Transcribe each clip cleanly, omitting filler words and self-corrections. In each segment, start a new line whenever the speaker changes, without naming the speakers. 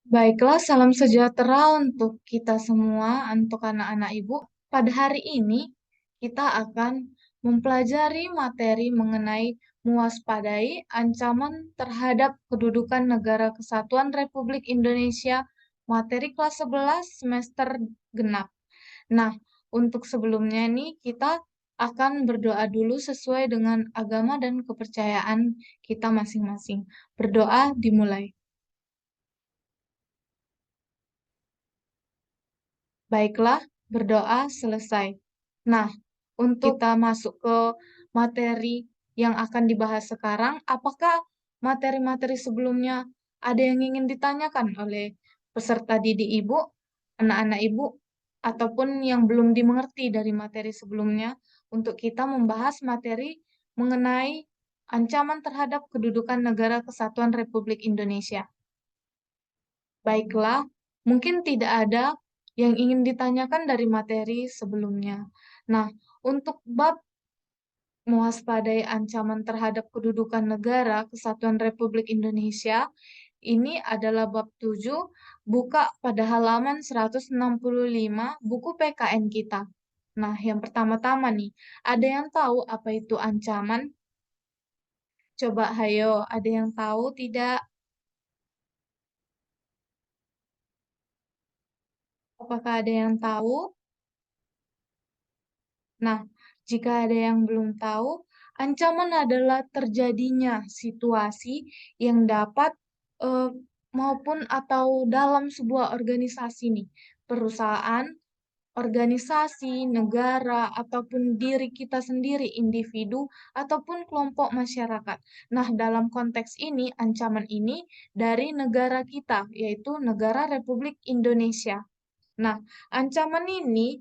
Baiklah, salam sejahtera untuk kita semua, untuk anak-anak ibu. Pada hari ini, kita akan mempelajari materi mengenai mewaspadai ancaman terhadap kedudukan Negara Kesatuan Republik Indonesia, materi kelas 11 semester genap. Nah, untuk sebelumnya nih, kita akan berdoa dulu sesuai dengan agama dan kepercayaan kita masing-masing. Berdoa dimulai. Baiklah, berdoa selesai. Nah, untuk kita masuk ke materi yang akan dibahas sekarang, apakah materi-materi sebelumnya ada yang ingin ditanyakan oleh peserta didik ibu, anak-anak ibu, ataupun yang belum dimengerti dari materi sebelumnya, untuk kita membahas materi mengenai ancaman terhadap kedudukan Negara Kesatuan Republik Indonesia? Baiklah, mungkin tidak ada yang ingin ditanyakan dari materi sebelumnya. Nah, untuk bab mewaspadai ancaman terhadap kedudukan negara Kesatuan Republik Indonesia, ini adalah bab 7, buka pada halaman 165 buku PKN kita. Nah, yang pertama-tama nih, ada yang tahu apa itu ancaman? Coba hayo, ada yang tahu tidak? Apakah ada yang tahu? Nah, jika ada yang belum tahu, ancaman adalah terjadinya situasi yang dapat eh, maupun atau dalam sebuah organisasi nih, perusahaan, organisasi, negara, ataupun diri kita sendiri, individu, ataupun kelompok masyarakat. Nah, dalam konteks ini, ancaman ini dari negara kita, yaitu Negara Republik Indonesia. Nah, ancaman ini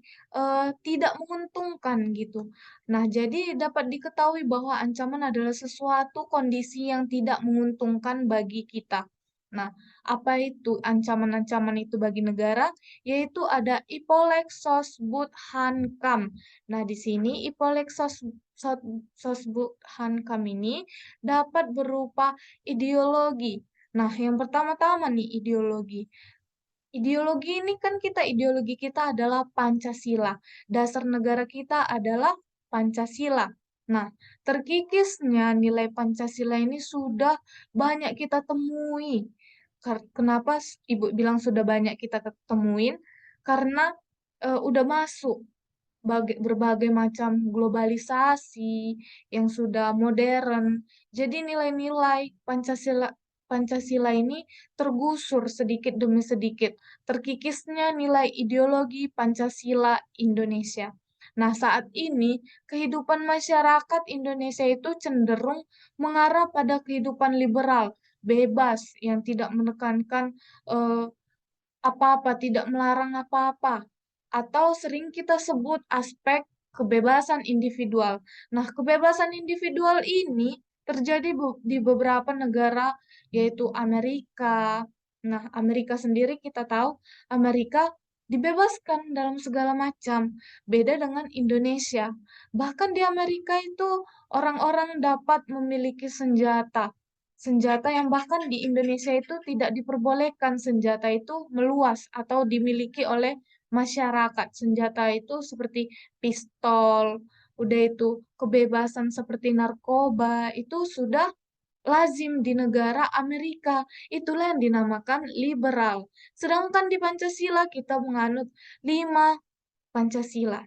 tidak menguntungkan gitu. Nah, jadi dapat diketahui bahwa ancaman adalah sesuatu kondisi yang tidak menguntungkan bagi kita. Nah, apa itu ancaman-ancaman itu bagi negara? Yaitu ada Ipolek Sosbud Hankam. Nah, di sini Ipolek Sosbud Hankam ini dapat berupa ideologi. Nah, yang pertama-tama nih ideologi. Ideologi ini kan ideologi kita adalah Pancasila. Dasar negara kita adalah Pancasila. Nah, terkikisnya nilai Pancasila ini sudah banyak kita temui. Kenapa Ibu bilang sudah banyak kita ketemuin? Karena udah masuk berbagai macam globalisasi yang sudah modern. Jadi nilai-nilai Pancasila ini tergusur sedikit demi sedikit. Terkikisnya nilai ideologi Pancasila Indonesia. Nah, saat ini kehidupan masyarakat Indonesia itu cenderung mengarah pada kehidupan liberal, bebas, yang tidak menekankan eh, apa-apa, tidak melarang apa-apa, atau sering kita sebut aspek kebebasan individual. Nah, kebebasan individual ini terjadi di beberapa negara, yaitu Amerika. Nah, Amerika sendiri kita tahu, Amerika dibebaskan dalam segala macam, beda dengan Indonesia. Bahkan di Amerika itu orang-orang dapat memiliki senjata. Senjata yang bahkan di Indonesia itu tidak diperbolehkan, senjata itu meluas atau dimiliki oleh masyarakat. Senjata itu seperti pistol, udah itu kebebasan seperti narkoba, itu sudah lazim di negara Amerika. Itulah yang dinamakan liberal. Sedangkan di Pancasila kita menganut lima Pancasila,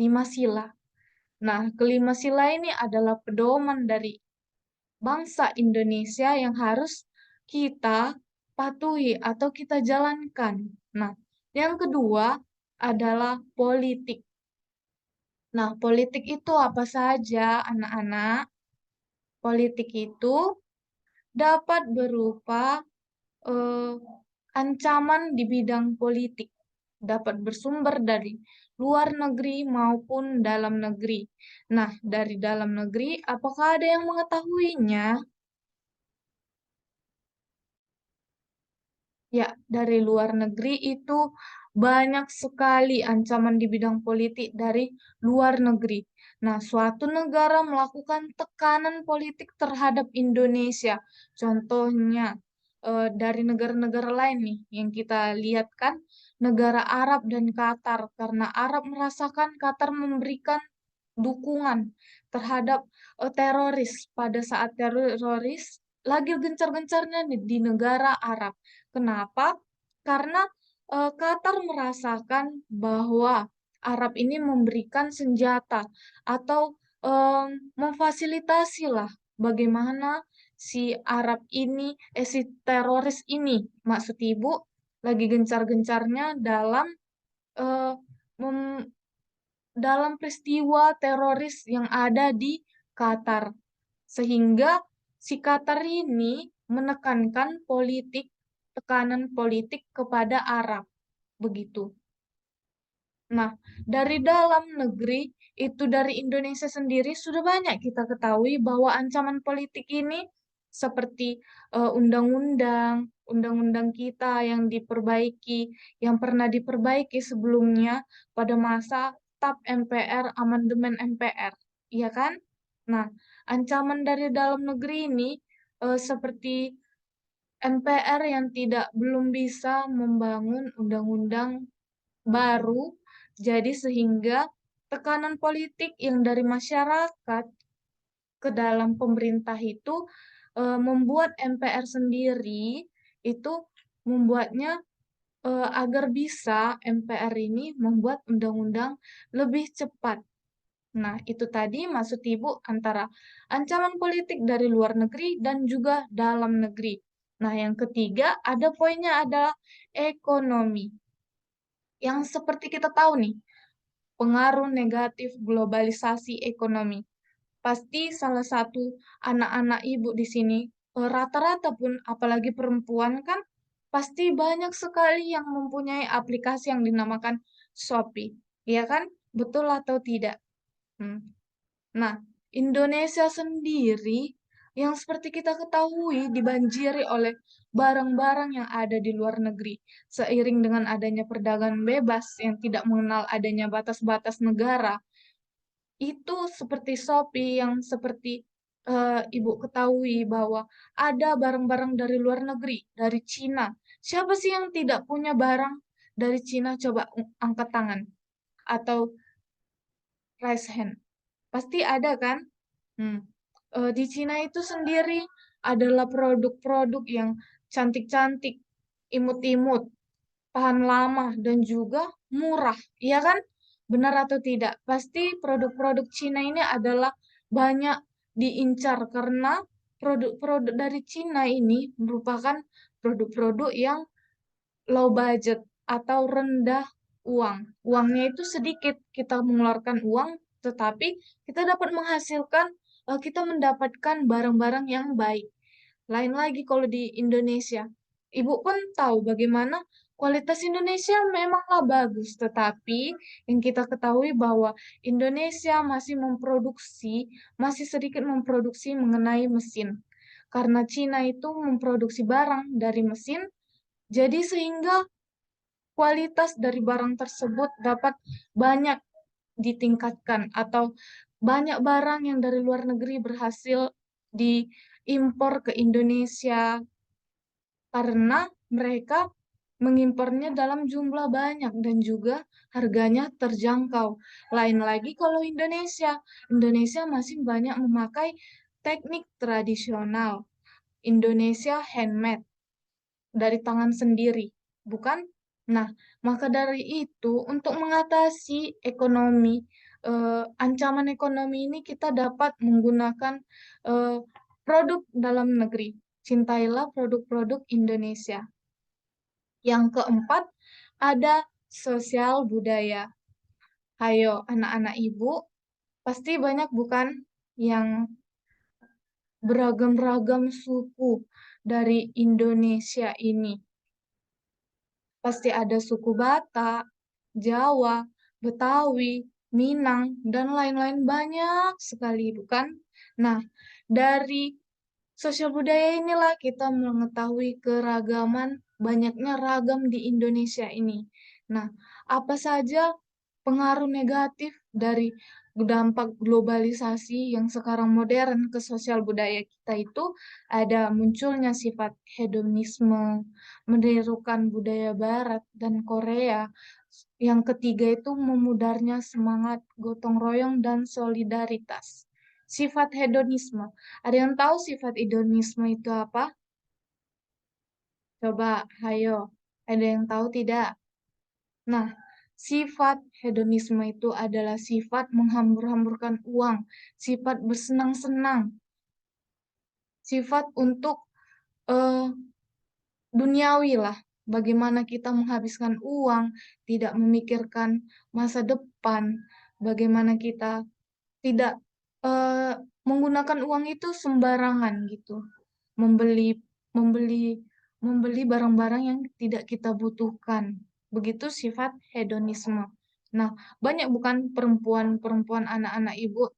lima sila. Nah, kelima sila ini adalah pedoman dari bangsa Indonesia yang harus kita patuhi atau kita jalankan. Nah, yang kedua adalah politik. Nah, politik itu apa saja, anak-anak? Politik itu dapat berupa eh, ancaman di bidang politik, dapat bersumber dari luar negeri maupun dalam negeri. Nah, dari dalam negeri, apakah ada yang mengetahuinya? Ya, dari luar negeri itu banyak sekali ancaman di bidang politik dari luar negeri. Nah, suatu negara melakukan tekanan politik terhadap Indonesia. Contohnya, dari negara-negara lain nih yang kita lihat kan, negara Arab dan Qatar, karena Arab merasakan Qatar memberikan dukungan terhadap teroris pada saat teroris lagi gencar-gencarnya di negara Arab. Kenapa? Karena Qatar merasakan bahwa Arab ini memberikan senjata atau memfasilitasi lah bagaimana si Arab ini, si teroris ini, maksud ibu, lagi gencar-gencarnya dalam eh, mem- dalam peristiwa teroris yang ada di Qatar. Sehingga si Qatar ini menekankan tekanan politik kepada Arab. Begitu. Nah, dari dalam negeri, itu dari Indonesia sendiri sudah banyak kita ketahui bahwa ancaman politik ini seperti undang-undang kita yang diperbaiki, yang pernah diperbaiki sebelumnya pada masa TAP MPR, amandemen MPR, iya kan? Nah, ancaman dari dalam negeri ini seperti MPR yang belum bisa membangun undang-undang baru, jadi sehingga tekanan politik yang dari masyarakat ke dalam pemerintah itu membuat MPR sendiri itu membuatnya agar bisa MPR ini membuat undang-undang lebih cepat. Nah, itu tadi maksud Ibu antara ancaman politik dari luar negeri dan juga dalam negeri. Nah, yang ketiga ada poinnya adalah ekonomi. Yang seperti kita tahu nih, pengaruh negatif globalisasi ekonomi. Pasti salah satu anak-anak ibu di sini, rata-rata pun, apalagi perempuan kan, pasti banyak sekali yang mempunyai aplikasi yang dinamakan Shopee. Iya kan? Betul atau tidak? Hmm. Nah, Indonesia sendiri yang seperti kita ketahui dibanjiri oleh barang-barang yang ada di luar negeri. Seiring dengan adanya perdagangan bebas yang tidak mengenal adanya batas-batas negara, itu seperti Shopee yang seperti Ibu ketahui bahwa ada barang-barang dari luar negeri, dari Cina. Siapa sih yang tidak punya barang dari Cina? Coba angkat tangan atau raise hand. Pasti ada kan? Hmm. Di Cina itu sendiri adalah produk-produk yang cantik-cantik, imut-imut, tahan lama, dan juga murah. Iya kan? Benar atau tidak? Pasti produk-produk Cina ini adalah banyak diincar karena produk-produk dari Cina ini merupakan produk-produk yang low budget atau rendah uang. Uangnya itu sedikit, kita mengeluarkan uang, tetapi kita dapat menghasilkan, kita mendapatkan barang-barang yang baik. Lain lagi kalau di Indonesia. Ibu pun tahu bagaimana kualitas Indonesia memanglah bagus, tetapi yang kita ketahui bahwa Indonesia masih sedikit memproduksi mengenai mesin. Karena Cina itu memproduksi barang dari mesin, jadi sehingga kualitas dari barang tersebut dapat banyak ditingkatkan atau banyak barang yang dari luar negeri berhasil diimpor ke Indonesia karena mereka mengimpornya dalam jumlah banyak dan juga harganya terjangkau. Lain lagi kalau Indonesia, Indonesia masih banyak memakai teknik tradisional. Indonesia handmade dari tangan sendiri, bukan? Nah, maka dari itu untuk mengatasi ancaman ekonomi ini kita dapat menggunakan eh, produk dalam negeri. Cintailah produk-produk Indonesia. Yang keempat, ada sosial budaya. Hayo, anak-anak ibu, pasti banyak bukan yang beragam-ragam suku dari Indonesia ini. Pasti ada suku Batak, Jawa, Betawi, Minang, dan lain-lain banyak sekali, bukan? Nah, dari sosial budaya inilah kita mengetahui keragaman, banyaknya ragam di Indonesia ini. Nah, apa saja pengaruh negatif dari dampak globalisasi yang sekarang modern ke sosial budaya kita itu ada munculnya sifat hedonisme, menirukan budaya Barat dan Korea. Yang ketiga itu memudarnya semangat gotong royong dan solidaritas. Sifat hedonisme. Ada yang tahu sifat hedonisme itu apa? Coba, hayo. Ada yang tahu tidak? Nah, sifat hedonisme itu adalah sifat menghambur-hamburkan uang, sifat bersenang-senang, sifat untuk eh, duniawi lah. Bagaimana kita menghabiskan uang, tidak memikirkan masa depan, bagaimana kita tidak eh, menggunakan uang itu sembarangan gitu, membeli membeli membeli barang-barang yang tidak kita butuhkan. Begitu sifat hedonisme. Nah, banyak bukan perempuan-perempuan anak-anak ibu,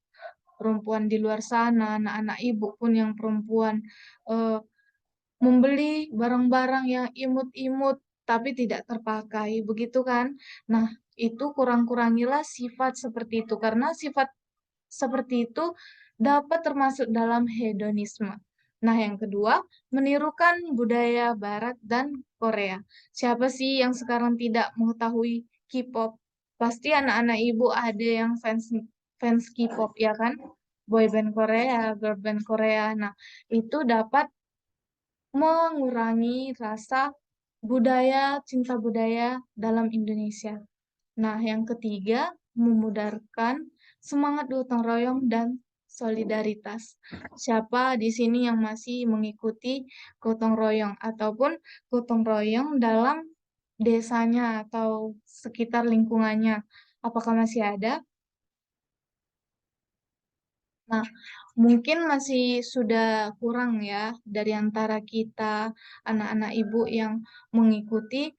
perempuan di luar sana, anak-anak ibu pun yang perempuan eh, membeli barang-barang yang imut-imut tapi tidak terpakai, begitu kan? Nah, itu kurang-kurangilah sifat seperti itu karena sifat seperti itu dapat termasuk dalam hedonisme. Nah, yang kedua, menirukan budaya Barat dan Korea. Siapa sih yang sekarang tidak mengetahui K-pop? Pasti anak-anak ibu ada yang fans fans K-pop ya kan? Boyband Korea, girl band Korea. Nah, itu dapat mengurangi rasa budaya, cinta budaya dalam Indonesia. Nah, yang ketiga, memudarkan semangat gotong royong dan solidaritas. Siapa di sini yang masih mengikuti gotong royong ataupun gotong royong dalam desanya atau sekitar lingkungannya? Apakah masih ada? Nah, mungkin masih sudah kurang ya dari antara kita anak-anak ibu yang mengikuti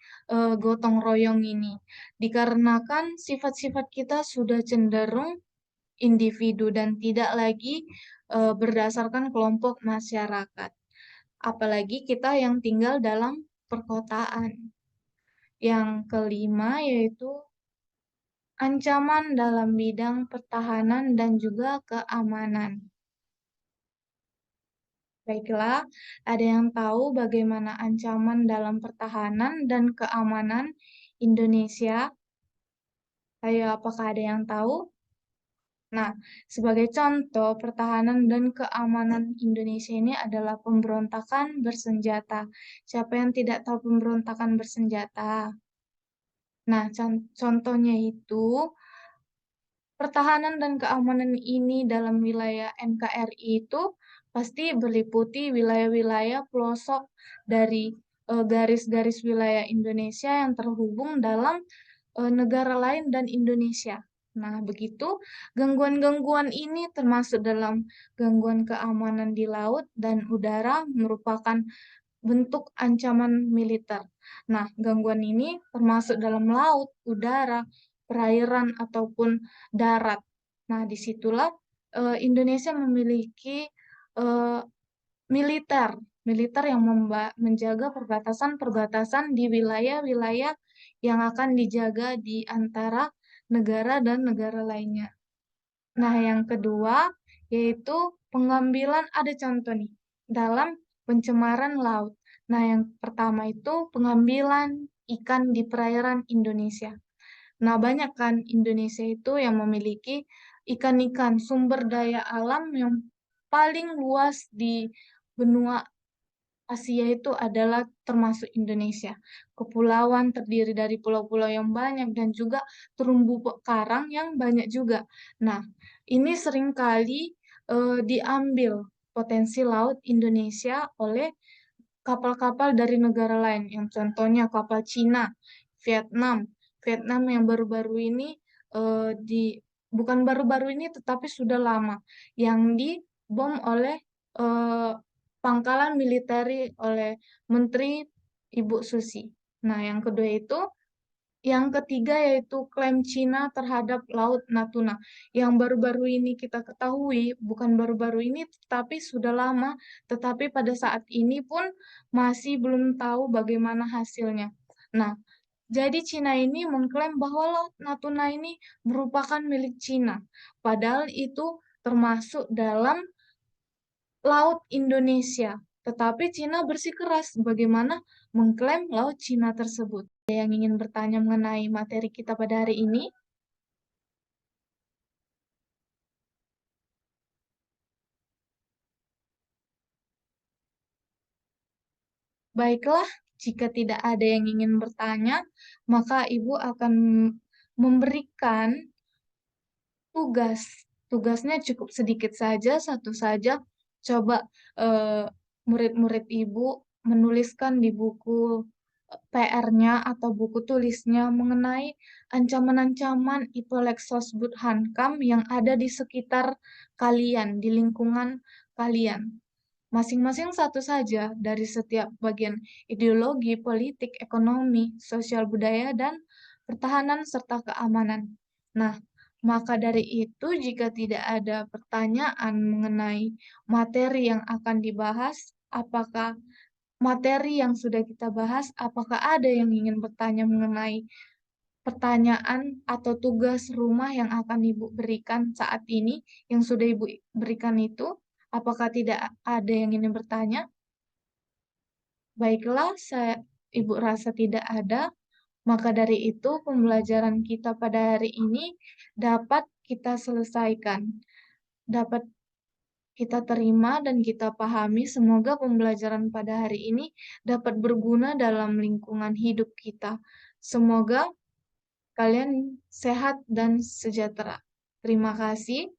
gotong royong ini. Dikarenakan sifat-sifat kita sudah cenderung individu dan tidak lagi berdasarkan kelompok masyarakat. Apalagi kita yang tinggal dalam perkotaan. Yang kelima yaitu ancaman dalam bidang pertahanan dan juga keamanan. Baiklah, ada yang tahu bagaimana ancaman dalam pertahanan dan keamanan Indonesia? Ayo, apakah ada yang tahu? Nah, sebagai contoh, pertahanan dan keamanan Indonesia ini adalah pemberontakan bersenjata. Siapa yang tidak tahu pemberontakan bersenjata? Nah, contohnya itu pertahanan dan keamanan ini dalam wilayah NKRI itu pasti berliputi wilayah-wilayah pelosok dari garis-garis wilayah Indonesia yang terhubung dalam negara lain dan Indonesia. Nah, begitu gangguan-gangguan ini termasuk dalam gangguan keamanan di laut dan udara merupakan bentuk ancaman militer. Nah, gangguan ini termasuk dalam laut, udara, perairan, ataupun darat. Nah, disitulah Indonesia memiliki eh, militer, militer yang menjaga perbatasan-perbatasan di wilayah-wilayah yang akan dijaga di antara negara dan negara lainnya. Nah, yang kedua yaitu pengambilan ada contoh nih dalam pencemaran laut. Nah, yang pertama itu pengambilan ikan di perairan Indonesia. Nah, banyak kan Indonesia itu yang memiliki ikan-ikan sumber daya alam yang paling luas di benua Asia itu adalah termasuk Indonesia. Kepulauan terdiri dari pulau-pulau yang banyak dan juga terumbu karang yang banyak juga. Nah, ini seringkali diambil potensi laut Indonesia oleh kapal-kapal dari negara lain. Yang contohnya kapal Cina, Vietnam. Vietnam yang baru-baru ini bukan baru-baru ini tetapi sudah lama yang dibom oleh eh, pangkalan militer oleh Menteri Ibu Susi. Nah, yang kedua itu yang ketiga yaitu klaim Cina terhadap Laut Natuna. Yang baru-baru ini kita ketahui, bukan baru-baru ini, tetapi sudah lama, tetapi pada saat ini pun masih belum tahu bagaimana hasilnya. Nah, Jadi Cina ini mengklaim bahwa Laut Natuna ini merupakan milik Cina, padahal itu termasuk dalam Laut Indonesia. Tetapi Cina bersikeras bagaimana mengklaim Laut Cina tersebut. Ada yang ingin bertanya mengenai materi kita pada hari ini? Baiklah, jika tidak ada yang ingin bertanya, maka Ibu akan memberikan tugas. Tugasnya cukup sedikit saja, satu saja. Coba murid-murid Ibu menuliskan di buku PR-nya atau buku tulisnya mengenai ancaman-ancaman Ipolexosbud Hankam yang ada di sekitar kalian, di lingkungan kalian. Masing-masing satu saja dari setiap bagian ideologi, politik, ekonomi, sosial budaya, dan pertahanan serta keamanan. Nah, maka dari itu jika tidak ada pertanyaan mengenai materi yang akan dibahas, apakah materi yang sudah kita bahas, apakah ada yang ingin bertanya mengenai pertanyaan atau tugas rumah yang akan Ibu berikan saat ini, yang sudah Ibu berikan itu? Apakah tidak ada yang ingin bertanya? Baiklah, Ibu rasa tidak ada. Maka dari itu, pembelajaran kita pada hari ini dapat kita selesaikan, dapat kita terima dan kita pahami. Semoga pembelajaran pada hari ini dapat berguna dalam lingkungan hidup kita. Semoga kalian sehat dan sejahtera. Terima kasih.